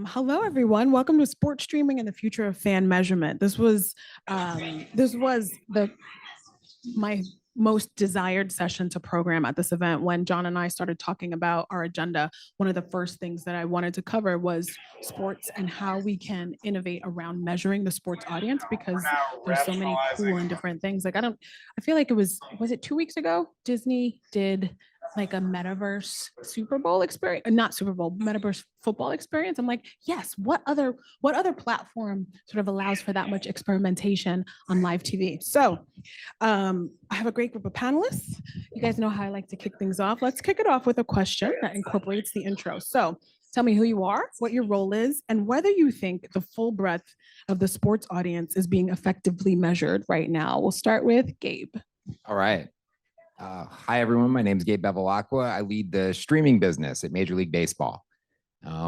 Hello, everyone. Welcome to Sports Streaming and the Future of Fan Measurement. This was my most desired session to program at this event. When John and I started talking about our agenda, one of the first things that I wanted to cover was sports and how we can innovate around measuring the sports audience, because there's so many cool and different things. Like I feel like was it 2 weeks ago? Disney did like a metaverse Super Bowl experience, not Super Bowl, metaverse football experience. I'm like, yes, what other platform sort of allows for that much experimentation on live TV? So I have a great group of panelists. You guys know how I like to kick things off. Let's kick it off with a question that incorporates the intro. So tell me who you are, what your role is, and whether you think the full breadth of the sports audience is being effectively measured right now. We'll start with Gabe. All right. Hi, everyone. My name is Gabe Bevilacqua. I lead the streaming business at Major League Baseball.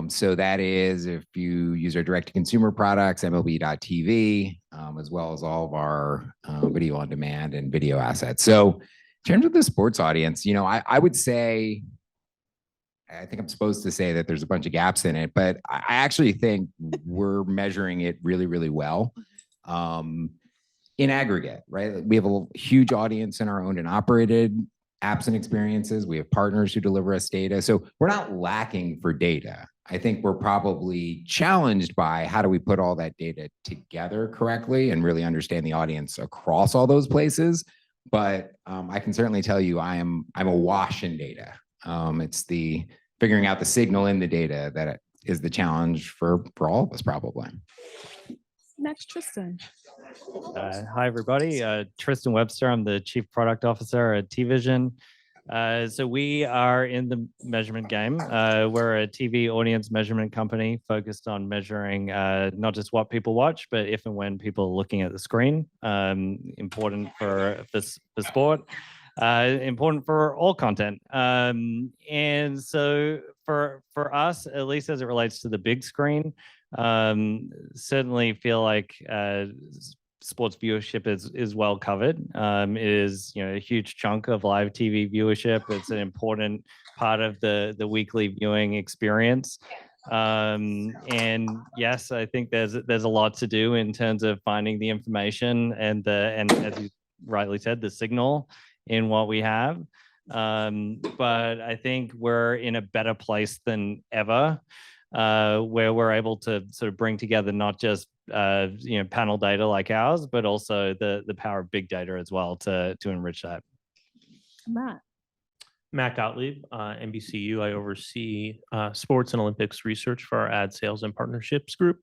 So that is if you use our direct-to-consumer products, MLB.tv, as well as all of our video on demand and video assets. So in terms of the sports audience, I would say, I think I'm supposed to say that there's a bunch of gaps in it, but I actually think we're measuring it really, really well. In aggregate, right? We have a huge audience in our owned and operated apps and experiences. We have partners who deliver us data. So we're not lacking for data. I think we're probably challenged by how do we put all that data together correctly and really understand the audience across all those places. But I can certainly tell you I'm awash in data. It's the figuring out the signal in the data that is the challenge for all of us probably. Next, Tristan. Hi, everybody. Tristan Webster. I'm the Chief Product Officer at TVision. So we are in the measurement game. We're a TV audience measurement company focused on measuring not just what people watch, but if and when people are looking at the screen. Important for sport. Important for all content. And so for us, at least as it relates to the big screen, certainly feel like sports viewership is well covered. It is a huge chunk of live TV viewership. It's an important part of the weekly viewing experience. And yes, I think there's a lot to do in terms of finding the information and as you rightly said, the signal in what we have. But I think we're in a better place than ever, where we're able to sort of bring together not just panel data like ours, but also the power of big data as well to enrich that. Matt Gottlieb, NBCU. I oversee sports and Olympics research for our ad sales and partnerships group.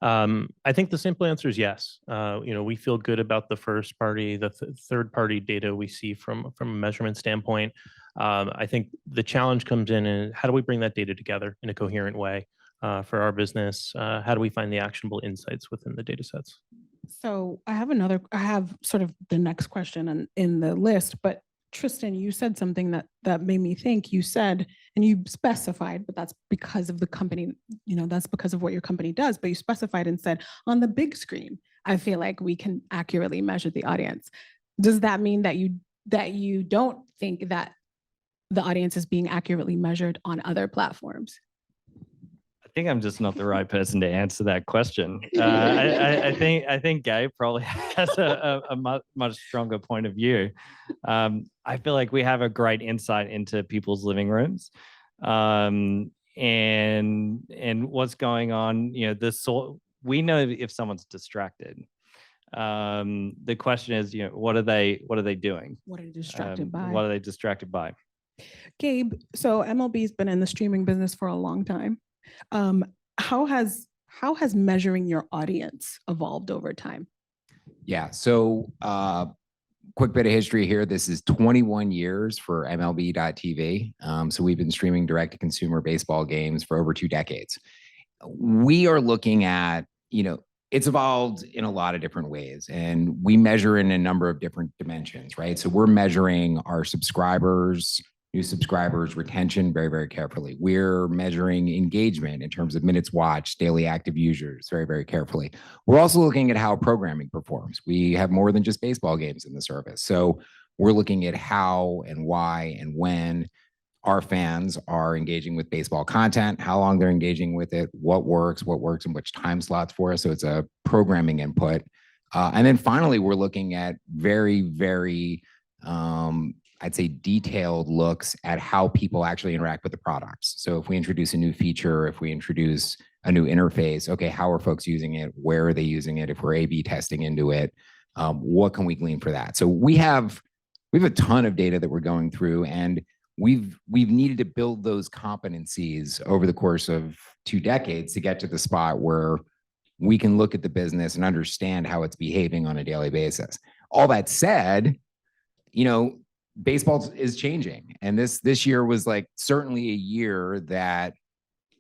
I think the simple answer is yes. We feel good about the first party, the third party data we see from a measurement standpoint. I think the challenge comes in how do we bring that data together in a coherent way for our business? How do we find the actionable insights within the data sets? So I have sort of the next question in the list, but Tristan, you said something that made me think. You said, and you specified, but that's because of the company, that's because of what your company does, but you specified and said, on the big screen, I feel like we can accurately measure the audience. Does that mean that you don't think that the audience is being accurately measured on other platforms? I think I'm just not the right person to answer that question. I think Gabe probably has a much stronger point of view. I feel like we have a great insight into people's living rooms, and what's going on. We know if someone's distracted. The question is, what are they doing? What are they distracted by? What are they distracted by? Gabe, so MLB's been in the streaming business for a long time. How has measuring your audience evolved over time? Yeah, so quick bit of history here. This is 21 years for MLB.tv. So we've been streaming direct-to-consumer baseball games for over 2 decades. We are looking at, it's evolved in a lot of different ways, and we measure in a number of different dimensions, right? So we're measuring our subscribers, new subscribers, retention very, very carefully. We're measuring engagement in terms of minutes watched, daily active users very, very carefully. We're also looking at how programming performs. We have more than just baseball games in the service. So we're looking at how and why and when our fans are engaging with baseball content, how long they're engaging with it, what works in which time slots for us. So it's a programming input. And then finally, we're looking at very, I'd say detailed looks at how people actually interact with the products. So if we introduce a new feature, if we introduce a new interface, okay, how are folks using it? Where are they using it? If we're A/B testing into it, what can we glean for that? So we have a ton of data that we're going through, and we've needed to build those competencies over the course of 2 decades to get to the spot where we can look at the business and understand how it's behaving on a daily basis. All that said, baseball is changing, and this year was like certainly a year that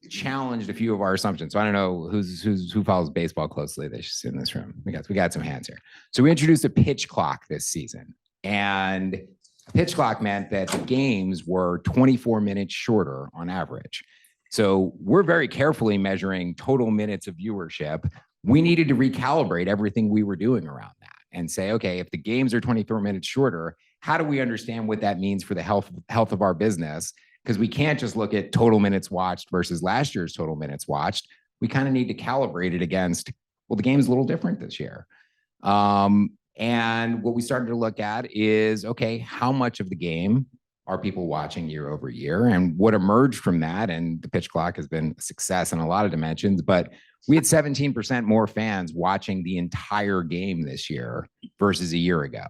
challenged a few of our assumptions. So I don't know who follows baseball closely in this room. We got some hands here. So we introduced a pitch clock this season, and a pitch clock meant that the games were 24 minutes shorter on average. So we're very carefully measuring total minutes of viewership. We needed to recalibrate everything we were doing around that and say, okay, if the games are 24 minutes shorter, how do we understand what that means for the health of our business? Because we can't just look at total minutes watched versus last year's total minutes watched. We kind of need to calibrate it against, well, the game's a little different this year. And what we started to look at is, okay, how much of the game are people watching year over year? And what emerged from that, and the pitch clock has been a success in a lot of dimensions, but we had 17% more fans watching the entire game this year versus a year ago,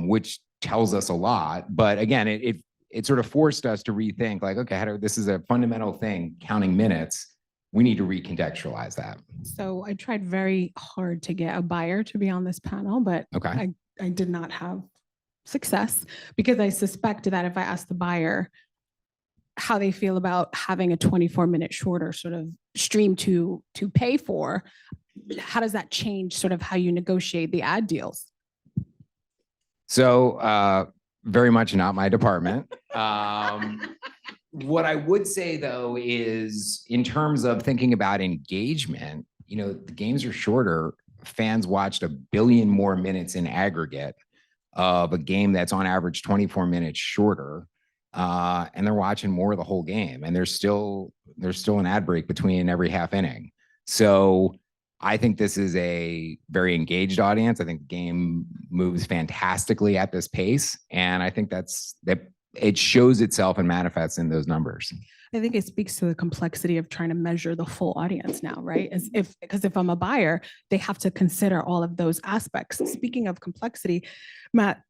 which tells us a lot. But again, it sort of forced us to rethink, like, okay, this is a fundamental thing, counting minutes. We need to recontextualize that. So I tried very hard to get a buyer to be on this panel, but Okay. I did not have success, because I suspect that if I asked the buyer how they feel about having a 24-minute shorter sort of stream to pay for, how does that change sort of how you negotiate the ad deals? So very much not my department. What I would say, though, is in terms of thinking about engagement, the games are shorter. Fans watched 1 billion more minutes in aggregate of a game that's on average 24 minutes shorter. And they're watching more of the whole game. And there's still an ad break between every half inning. So I think this is a very engaged audience. I think the game moves fantastically at this pace. And I think that it shows itself and manifests in those numbers. I think it speaks to the complexity of trying to measure the full audience now, right? Because if I'm a buyer, they have to consider all of those aspects. Speaking of complexity, Matt,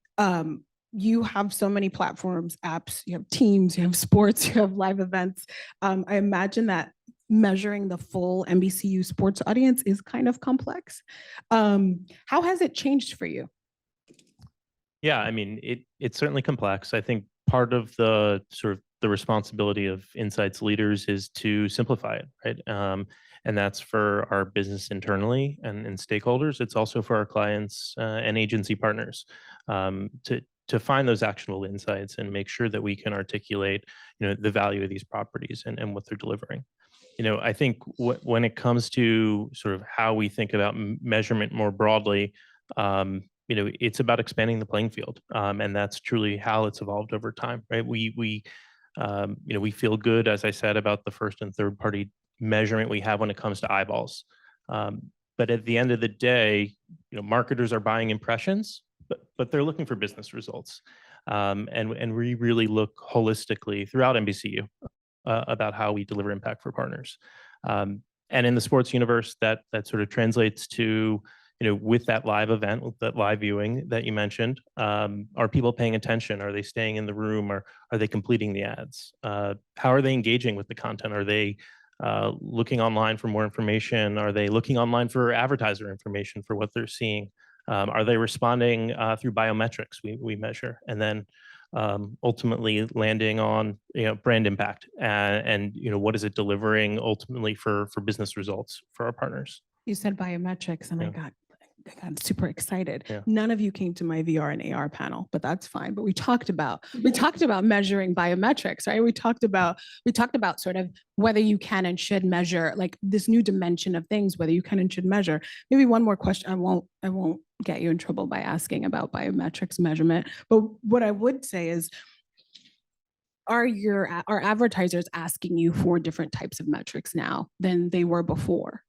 you have so many platforms, apps, you have teams, you have sports, you have live events. I imagine that measuring the full NBCU sports audience is kind of complex. How has it changed for you? Yeah, I mean, it's certainly complex. I think part of the sort of the responsibility of insights leaders is to simplify it, right? And that's for our business internally and stakeholders. It's also for our clients and agency partners to find those actionable insights and make sure that we can articulate, the value of these properties and what they're delivering. I think when it comes to sort of how we think about measurement more broadly, it's about expanding the playing field, and that's truly how it's evolved over time, right? We feel good, as I said, about the first and third party measurement we have when it comes to eyeballs. But at the end of the day, marketers are buying impressions, but they're looking for business results, and we really look holistically throughout NBCU about how we deliver impact for partners. And in the sports universe, that sort of translates to, with that live event, with that live viewing that you mentioned, are people paying attention? Are they staying in the room, or are they completing the ads? How are they engaging with the content? Are they looking online for more information? Are they looking online for advertiser information for what they're seeing? Are they responding through biometrics we measure? And then ultimately landing on brand impact and what is it delivering ultimately for business results for our partners. You said biometrics, and Yeah. I got I got super excited. Yeah. None of you came to my VR and AR panel, but that's fine. But we talked about measuring biometrics, right? We talked about sort of whether you can and should measure, like this new dimension of things, whether you can and should measure. Maybe one more question. I won't get you in trouble by asking about biometrics measurement. But what I would say is, are advertisers asking you for different types of metrics now than they were before?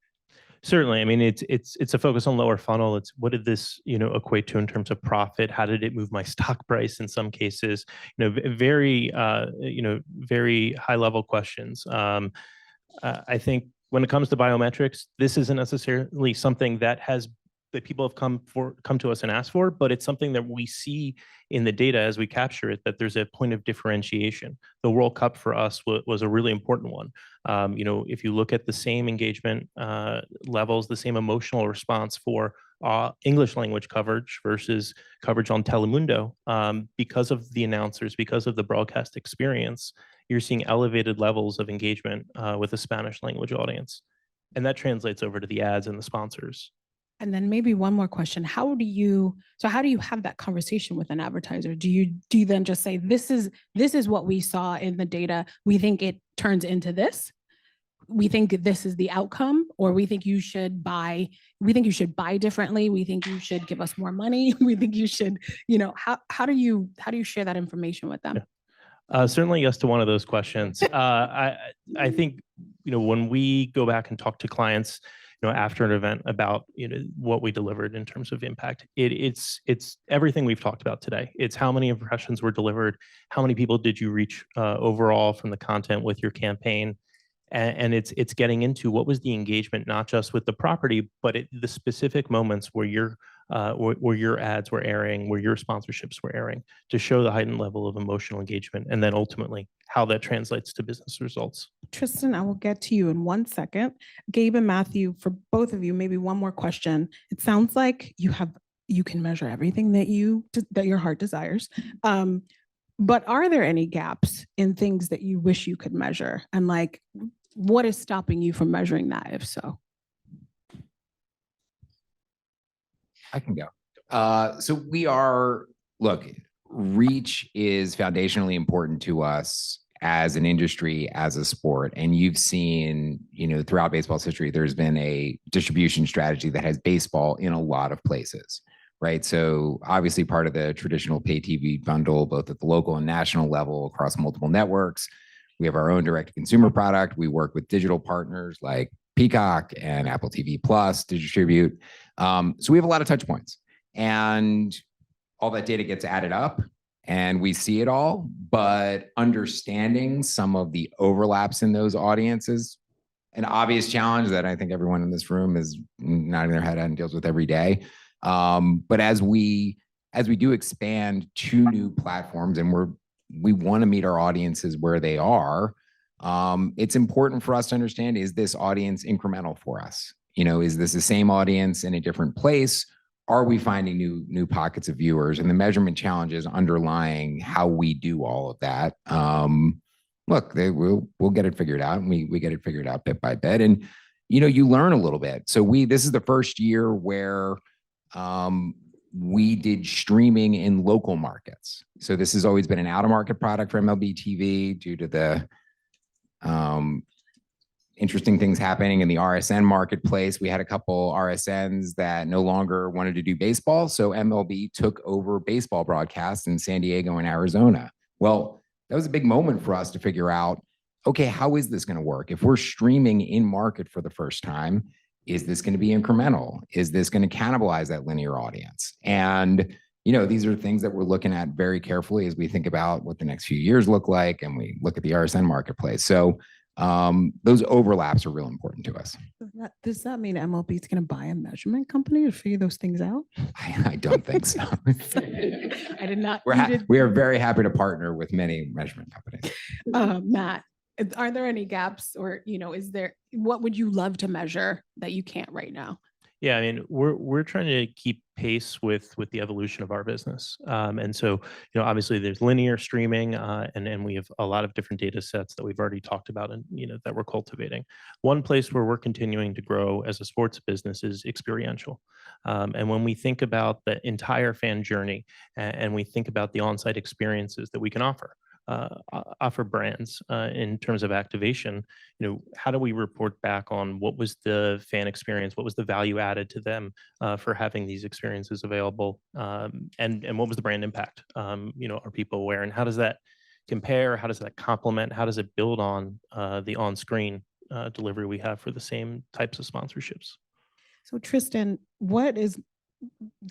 Certainly. I mean, it's a focus on lower funnel. It's what did this, equate to in terms of profit? How did it move my stock price in some cases? Very, very high level questions. I think when it comes to biometrics, this isn't necessarily something that people have come to us and asked for, but it's something that we see in the data as we capture it, that there's a point of differentiation. The World Cup for us was a really important one. If you look at the same engagement levels, the same emotional response for English language coverage versus coverage on Telemundo, because of the announcers, because of the broadcast experience, you're seeing elevated levels of engagement with a Spanish language audience. And that translates over to the ads and the sponsors. And then maybe one more question. How do you have that conversation with an advertiser? Do you then just say, this is what we saw in the data. We think it turns into this. We think this is the outcome, or we think you should buy differently. We think you should give us more money. We think you should, how do you share that information with them? Yeah. Certainly yes to one of those questions. I think, when we go back and talk to clients, after an event about, what we delivered in terms of impact, it's everything we've talked about today. It's how many impressions were delivered, how many people did you reach overall from the content with your campaign, and it's getting into what was the engagement, not just with the property, but the specific moments where your ads were airing, where your sponsorships were airing, to show the heightened level of emotional engagement, and then ultimately how that translates to business results. Tristan, I will get to you in 1 second. Gabe and Matthew, for both of you, maybe one more question. It sounds like you can measure everything that your heart desires. But are there any gaps in things that you wish you could measure? And what is stopping you from measuring that, if so? I can go. Look, reach is foundationally important to us as an industry, as a sport. And you've seen, throughout baseball's history, there's been a distribution strategy that has baseball in a lot of places, right? So obviously part of the traditional pay TV bundle, both at the local and national level across multiple networks. We have our own direct-to-consumer product. We work with digital partners like Peacock and Apple TV Plus to distribute. So we have a lot of touch points, and all that data gets added up and we see it all, but understanding some of the overlaps in those audiences, an obvious challenge that I think everyone in this room is nodding their head and deals with every day. But as we do expand to new platforms, and we want to meet our audiences where they are, it's important for us to understand, is this audience incremental for us? Is this the same audience in a different place? Are we finding new pockets of viewers? And the measurement challenges underlying how we do all of that. Look, we'll get it figured out, and we get it figured out bit by bit. And you learn a little bit. So this is the first year where we did streaming in local markets. So this has always been an out-of-market product for MLB TV due to the interesting things happening in the RSN marketplace. We had a couple RSNs that no longer wanted to do baseball. So MLB took over baseball broadcasts in San Diego and Arizona. Well, that was a big moment for us to figure out, okay, how is this going to work? If we're streaming in market for the first time, is this going to be incremental? Is this going to cannibalize that linear audience? And, these are things that we're looking at very carefully as we think about what the next few years look like, and we look at the RSN marketplace. So those overlaps are real important to us. Does that mean MLB is going to buy a measurement company to figure those things out? I don't think so. I did not. We are very happy to partner with many measurement companies. Matt, are there any gaps, or what would you love to measure that you can't right now? Yeah, I mean, we're trying to keep pace with the evolution of our business, and so obviously there's linear streaming, and we have a lot of different data sets that we've already talked about, and that we're cultivating. One place where we're continuing to grow as a sports business is experiential, and when we think about the entire fan journey, and we think about the on-site experiences that we can offer brands in terms of activation, how do we report back on what was the fan experience, what was the value added to them for having these experiences available, and what was the brand impact? Are people aware, and how does that compare? How does that complement? How does it build on the on-screen delivery we have for the same types of sponsorships? So Tristan,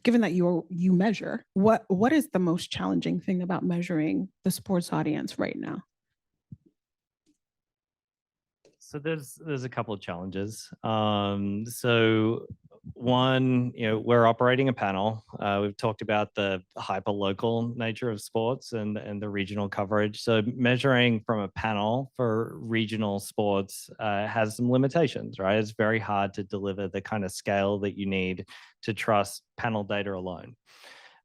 given that you measure, what is the most challenging thing about measuring the sports audience right now? So there's a couple of challenges. So one, we're operating a panel. We've talked about the hyper local nature of sports and the regional coverage. So measuring from a panel for regional sports has some limitations, right? It's very hard to deliver the kind of scale that you need to trust panel data alone.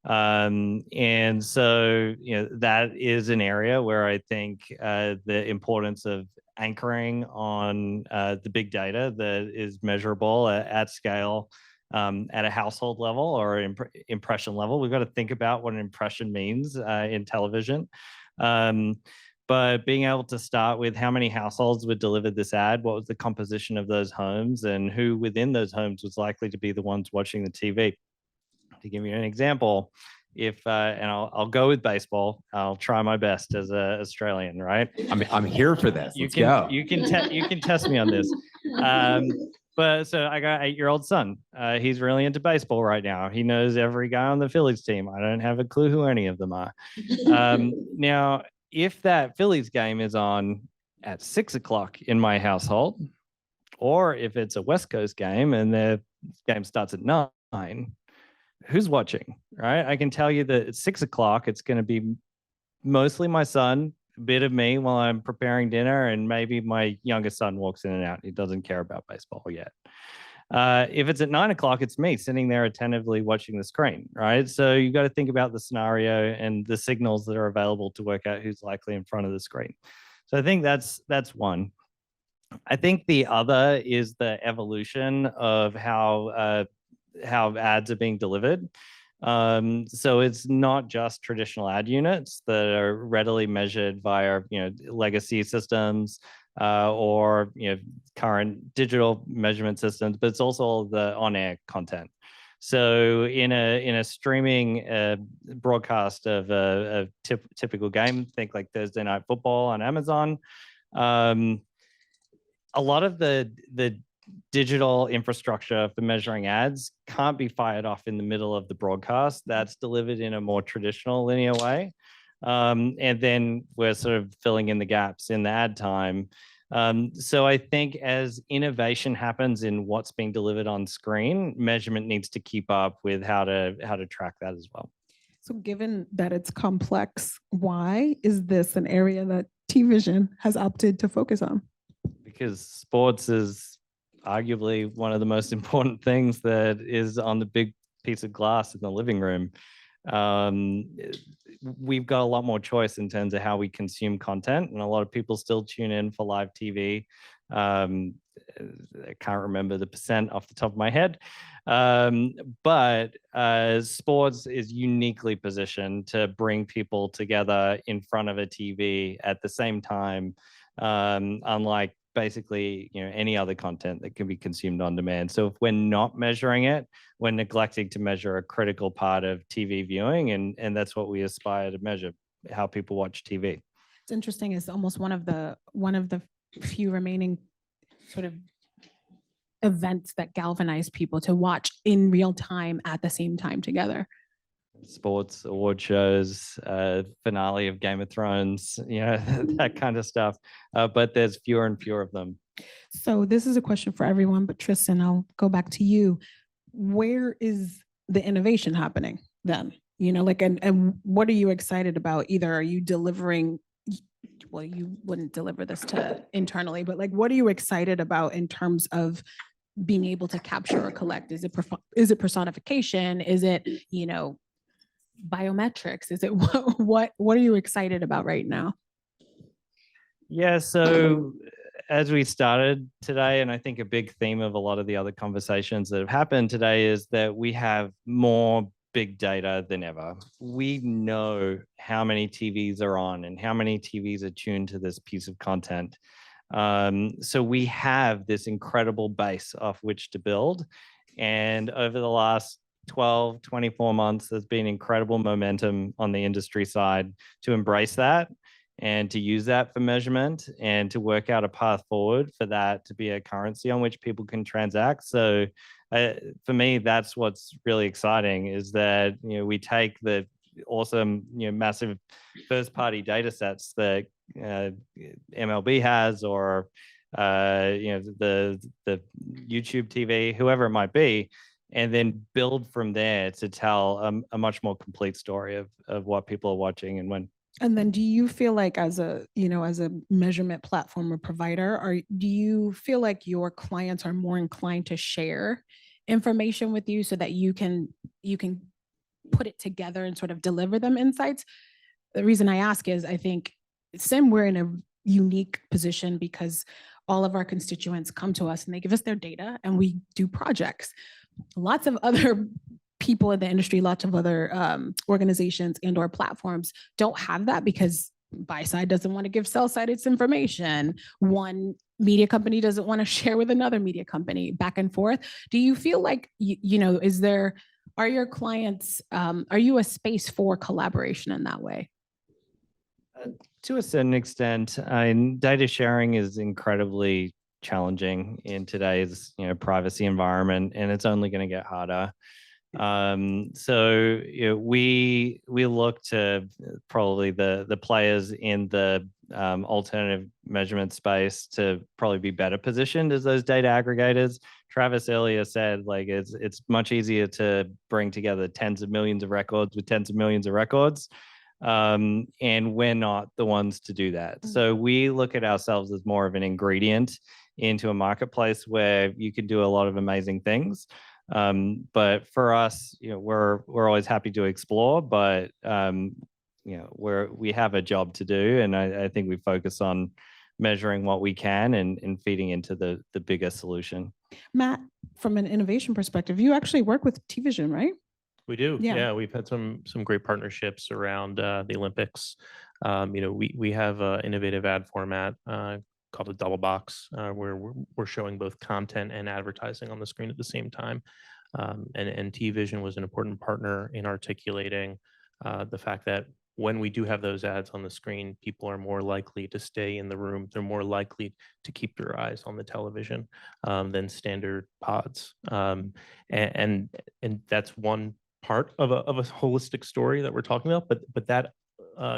And so, that is an area where I think the importance of anchoring on the big data that is measurable at scale at a household level or impression level. We've got to think about what an impression means in television. But being able to start with how many households would deliver this ad, what was the composition of those homes, and who within those homes was likely to be the ones watching the TV. To give you an example, and I'll go with baseball. I'll try my best as an Australian, right? I'm here for this. You Let's can go. you can test me on this. But so I got an 8-year-old son. He's really into baseball right now. He knows every guy on the Phillies team. I don't have a clue who any of them are. Now, if that Phillies game is on at 6 o'clock in my household, or if it's a West Coast game and the game starts at 9, who's watching, right? I can tell you that at 6 o'clock, it's going to be mostly my son, a bit of me while I'm preparing dinner, and maybe my youngest son walks in and out. He doesn't care about baseball yet. If it's at 9 o'clock, it's me sitting there attentively watching the screen, right? So you got to think about the scenario and the signals that are available to work out who's likely in front of the screen. So I think that's one. I think the other is the evolution of how ads are being delivered. So it's not just traditional ad units that are readily measured via legacy systems or current digital measurement systems, but it's also all the on-air content. So in a streaming broadcast of a typical game, think like Thursday Night Football on Amazon, a lot of the digital infrastructure for measuring ads can't be fired off in the middle of the broadcast. That's delivered in a more traditional linear way. And then we're sort of filling in the gaps in the ad time. So I think as innovation happens in what's being delivered on screen, measurement needs to keep up with how to track that as well. So given that it's complex, why is this an area that TVision has opted to focus on? Because sports is arguably one of the most important things that is on the big piece of glass in the living room. We've got a lot more choice in terms of how we consume content, and a lot of people still tune in for live TV. I can't remember the percent off the top of my head, but sports is uniquely positioned to bring people together in front of a TV at the same time, unlike basically any other content that can be consumed on demand. So if we're not measuring it, we're neglecting to measure a critical part of TV viewing, and that's what we aspire to measure, how people watch TV. It's interesting. It's almost one of the few remaining sort of events that galvanize people to watch in real time at the same time together. Sports, award shows, finale of Game of Thrones, that kind of stuff. But there's fewer and fewer of them. So this is a question for everyone, but Tristan, I'll go back to you. Where is the innovation happening then? And what are you excited about? Either are you delivering, well, you wouldn't deliver this to internally, but like, what are you excited about in terms of being able to capture or collect? Is it personification? Is it, biometrics? Is it what are you excited about right now? Yeah, so as we started today, and I think a big theme of a lot of the other conversations that have happened today is that we have more big data than ever. We know how many TVs are on and how many TVs are tuned to this piece of content. So we have this incredible base off which to build. And over the last 12, 24 months, there's been incredible momentum on the industry side to embrace that and to use that for measurement and to work out a path forward for that to be a currency on which people can transact. So for me, that's what's really exciting, is that we take the awesome massive first party data sets that MLB has, or the YouTube TV, whoever it might be, and then build from there to tell a much more complete story of what people are watching and when. And then do you feel like as a measurement platform or provider, do you feel like your clients are more inclined to share information with you so that you can put it together and sort of deliver them insights? The reason I ask is I think SIM, we're in a unique position because all of our constituents come to us and they give us their data and we do projects. Lots of other people in the industry, lots of other organizations and or platforms don't have that because buy side doesn't want to give sell side its information. One media company doesn't want to share with another media company, back and forth. Do you feel like, are your clients, are you a space for collaboration in that way? To a certain extent, data sharing is incredibly challenging in today's privacy environment, and it's only going to get harder. So we look to probably the players in the alternative measurement space to probably be better positioned as those data aggregators. Travis earlier said, like, it's much easier to bring together tens of millions of records with tens of millions of records. And we're not the ones to do that. So we look at ourselves as more of an ingredient into a marketplace where you can do a lot of amazing things. But for us, we're always happy to explore, but we have a job to do, and I think we focus on measuring what we can and feeding into the bigger solution. Matt, from an innovation perspective, you actually work with TVision, right? We do. Yeah. Yeah, we've had some great partnerships around the Olympics. We have an innovative ad format called a double box, where we're showing both content and advertising on the screen at the same time. And TVision was an important partner in articulating the fact that when we do have those ads on the screen, people are more likely to stay in the room. They're more likely to keep their eyes on the television than standard pods. And that's one part of a holistic story that we're talking about. But that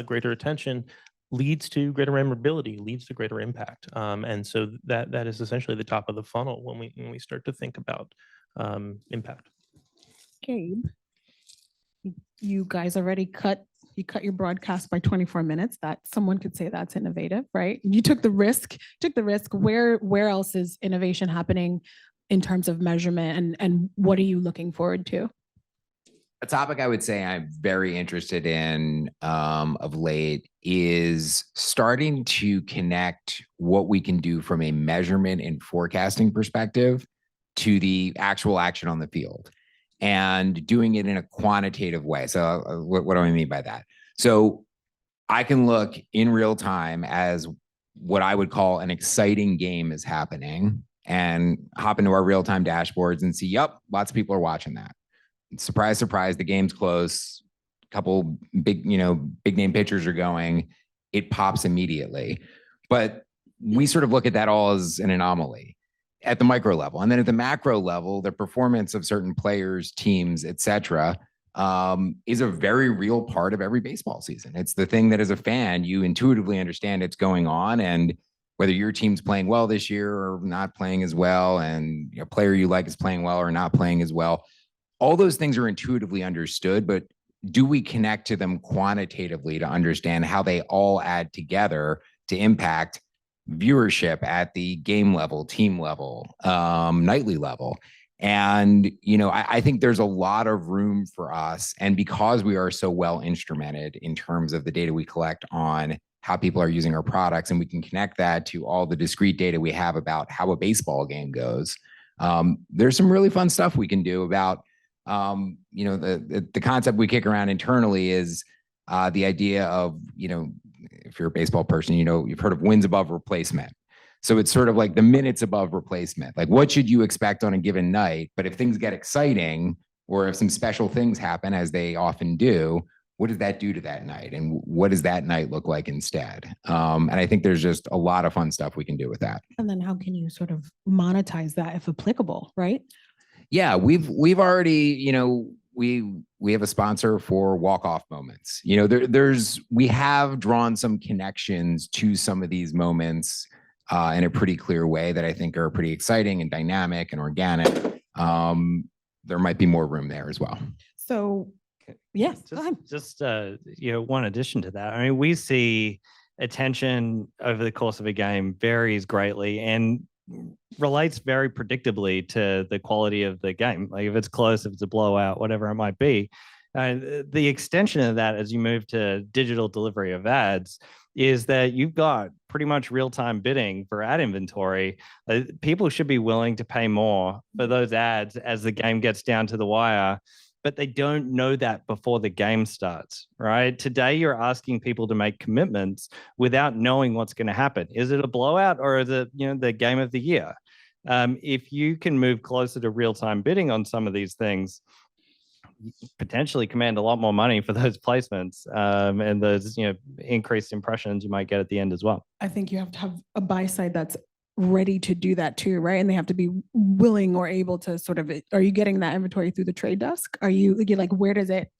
greater attention leads to greater memorability, leads to greater impact. And so that is essentially the top of the funnel when we start to think about impact. Gabe, you guys already cut your broadcast by 24 minutes. That someone could say that's innovative, right? You took the risk. Where else is innovation happening in terms of measurement, and what are you looking forward to? A topic I would say I'm very interested in of late is starting to connect what we can do from a measurement and forecasting perspective to the actual action on the field, and doing it in a quantitative way. So what do I mean by that? So I can look in real time as what I would call an exciting game is happening and hop into our real-time dashboards and see, yep, lots of people are watching that. Surprise, surprise, the game's close. A couple big name pitchers are going. It pops immediately. But we sort of look at that all as an anomaly at the micro level. And then at the macro level, the performance of certain players, teams, et cetera, is a very real part of every baseball season. It's the thing that as a fan, you intuitively understand it's going on, and whether your team's playing well this year or not playing as well, and a player you like is playing well or not playing as well. All those things are intuitively understood, but do we connect to them quantitatively to understand how they all add together to impact viewership at the game level, team level, nightly level. And, I think there's a lot of room for us. And because we are so well instrumented in terms of the data we collect on how people are using our products, and we can connect that to all the discrete data we have about how a baseball game goes, there's some really fun stuff we can do about, the concept we kick around internally is the idea of, if you're a baseball person, you've heard of wins above replacement. So it's sort of like the minutes above replacement. Like, what should you expect on a given night? But if things get exciting, or if some special things happen, as they often do, what does that do to that night? And what does that night look like instead? And I think there's just a lot of fun stuff we can do with that. And then how can you sort of monetize that if applicable, right? Yeah, we've already, we have a sponsor for walk-off moments. We have drawn some connections to some of these moments in a pretty clear way that I think are pretty exciting and dynamic and organic. There might be more room there as well. So, yes, go ahead. Just one addition to that. I mean, we see attention over the course of a game varies greatly and relates very predictably to the quality of the game. Like if it's close, if it's a blowout, whatever it might be. The extension of that as you move to digital delivery of ads is that you've got pretty much real-time bidding for ad inventory. People should be willing to pay more for those ads as the game gets down to the wire, but they don't know that before the game starts, right? Today, you're asking people to make commitments without knowing what's going to happen. Is it a blowout or is it, the game of the year? If you can move closer to real-time bidding on some of these things, potentially command a lot more money for those placements and those increased impressions you might get at the end as well. I think you have to have a buy side that's ready to do that too, right? And they have to be willing or able to sort of, are you getting that inventory through the trade desk? You're like, where does it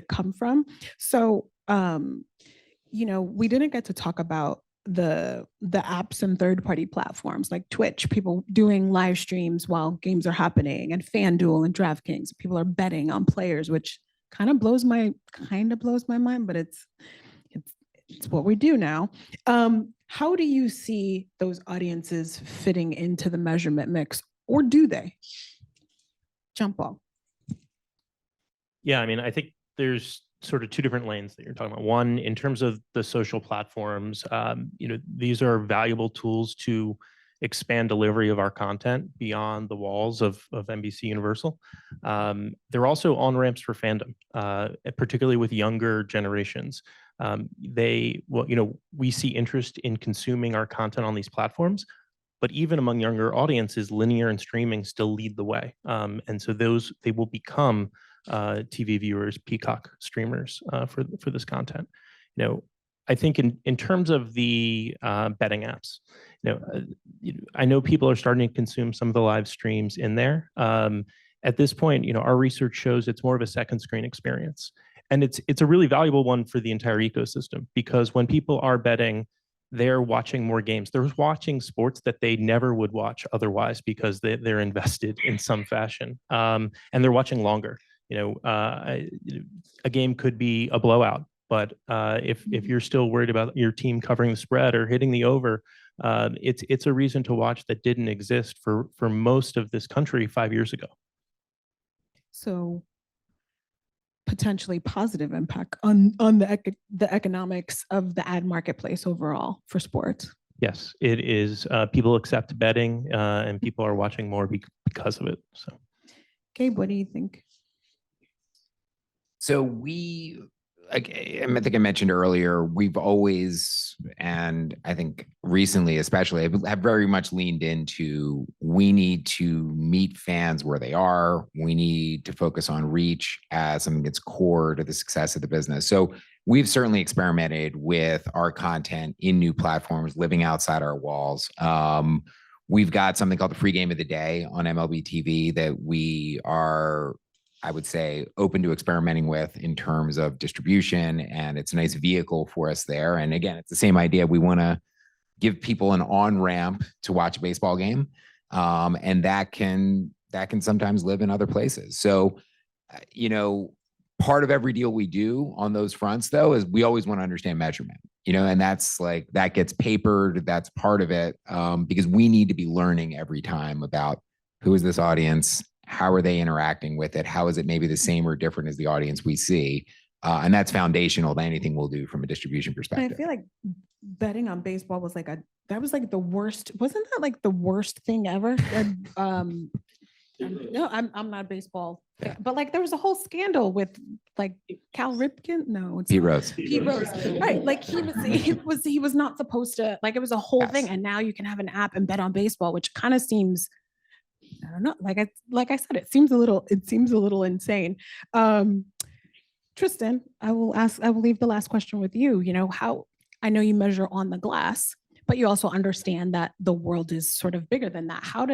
come from? So, we didn't get to talk about the apps and third-party platforms like Twitch, people doing live streams while games are happening, and FanDuel and DraftKings, people are betting on players, which kind of blows my mind, but it's what we do now. How do you see those audiences fitting into the measurement mix, or do they? Jump ball. Yeah, I mean, I think there's sort of two different lanes that you're talking about. One, in terms of the social platforms, these are valuable tools to expand delivery of our content beyond the walls of NBC Universal. They're also on-ramps for fandom, particularly with younger generations. We see interest in consuming our content on these platforms, but even among younger audiences, linear and streaming still lead the way. And so they will become TV viewers, Peacock streamers for this content. I think in terms of the betting apps, I know people are starting to consume some of the live streams in there. At this point, our research shows it's more of a second screen experience. And it's a really valuable one for the entire ecosystem, because when people are betting, they're watching more games. They're watching sports that they never would watch otherwise because they're invested in some fashion. And they're watching longer. A game could be a blowout, but if you're still worried about your team covering the spread or hitting the over, it's a reason to watch that didn't exist for most of this country 5 years ago. So potentially positive impact on the economics of the ad marketplace overall for sports. Yes, it is. People accept betting and people are watching more because of it. So, Gabe, what do you think? So I think I mentioned earlier, we've always, and I think recently especially, have very much leaned into, we need to meet fans where they are. We need to focus on reach as something that's core to the success of the business. So we've certainly experimented with our content in new platforms, living outside our walls. We've got something called the Free Game of the Day on MLB TV that we are, I would say, open to experimenting with in terms of distribution, and it's a nice vehicle for us there. And again, it's the same idea. We want to give people an on-ramp to watch a baseball game, and that can sometimes live in other places. So, part of every deal we do on those fronts, though, is we always want to understand measurement. and that's like, that gets papered. That's part of it. Because we need to be learning every time about who is this audience? How are they interacting with it? How is it maybe the same or different as the audience we see? And that's foundational to anything we'll do from a distribution And I perspective. feel like betting on baseball was like that was like the worst. Wasn't that like the worst thing ever? No, I'm not a baseball fan, but like there was a whole scandal with like Cal Ripken. No, it's Pete not. Rose. Pete Rose, right? Like he was not supposed to. Like it was a whole thing, Yes. and now you can have an app and bet on baseball, which kind of seems, I don't know. Like I said, it seems a little insane. Tristan, I will leave the last question with you. How I know you measure on the glass, but you also understand that the world is sort of bigger than that. How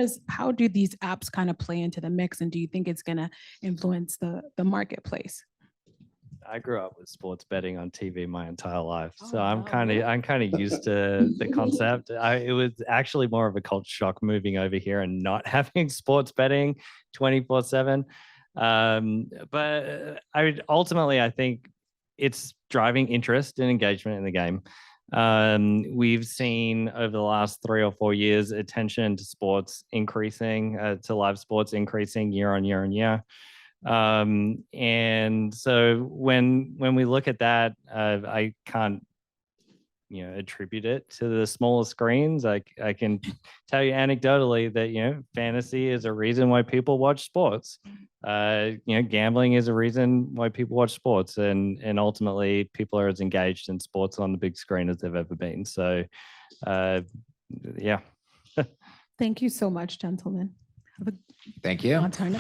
do these apps kind of play into the mix, and do you think it's going to influence the marketplace? I grew up with sports betting on TV my entire life, so Oh, I'm wow, kind really? of used to the concept. It was actually more of a culture shock moving over here and not having sports betting 24/7. But ultimately, I think it's driving interest and engagement in the game. We've seen over the last 3 or 4 years attention to sports increasing, to live sports increasing year on year on year. And so when we look at that, I can't attribute it to the smaller screens. I can tell you anecdotally that fantasy is a reason why people watch sports. Gambling is a reason why people watch sports, and ultimately people are as engaged in sports on the big screen as they've ever been. So yeah. Thank you so much, gentlemen. Have a Thank you. on time.